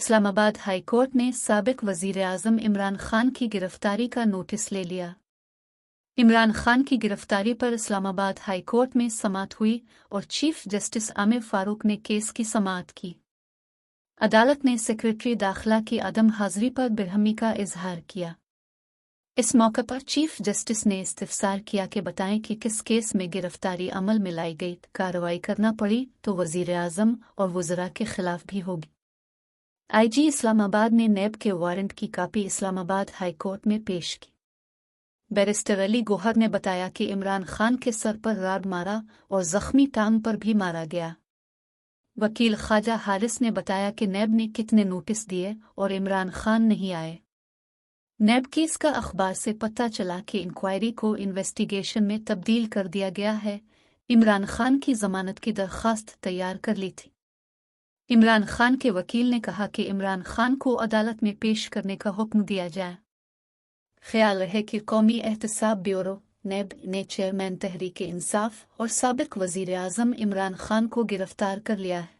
اسلام آباد high court نے سابق وزیر اعظم عمران خان کی گرفتاری کا نوٹس لے لیا۔ عمران خان کی گرفتاری پر اسلام آباد ہائی کورٹ میں سماعت ہوئی اور چیف جسٹس عامر فاروق نے کیس کی سماعت کی۔ عدالت نے سیکرٹری داخلہ کی عدم حاضری پر برہمی کا اظہار کیا۔ اس موقع پر چیف جسٹس نے استفسار کیا کہ بتائیں کہ کس کیس میں گرفتاری عمل میں لائی گئی، کارروائی کرنا پڑی تو وزیر اعظم اور وزراء کے خلاف بھی ہوگی۔ آئی جی اسلام آباد نے نیب کے وارنٹ کی کاپی اسلام آباد ہائی کورٹ میں پیش کی۔ بیرسٹر علی گوہر نے بتایا کہ عمران خان کے سر پر راڈ مارا اور زخمی ٹانگ پر بھی مارا گیا۔ وکیل خواجہ حارث نے بتایا کہ نیب نے کتنے نوٹس دیے اور عمران خان نہیں آئے۔ نیب کیس کا اخبار سے پتہ چلا کہ انکوائری کو انویسٹیگیشن میں تبدیل کر دیا گیا ہے۔ عمران خان کی ضمانت کی درخواست تیار کر لی تھی۔ عمران خان کے وکیل نے کہا کہ عمران خان کو عدالت میں پیش کرنے کا حکم دیا جائے۔ خیال رہے کہ قومی احتساب بیورو نیب نے چیئرمین تحریک انصاف اور سابق وزیر اعظم عمران خان کو گرفتار کر لیا ہے۔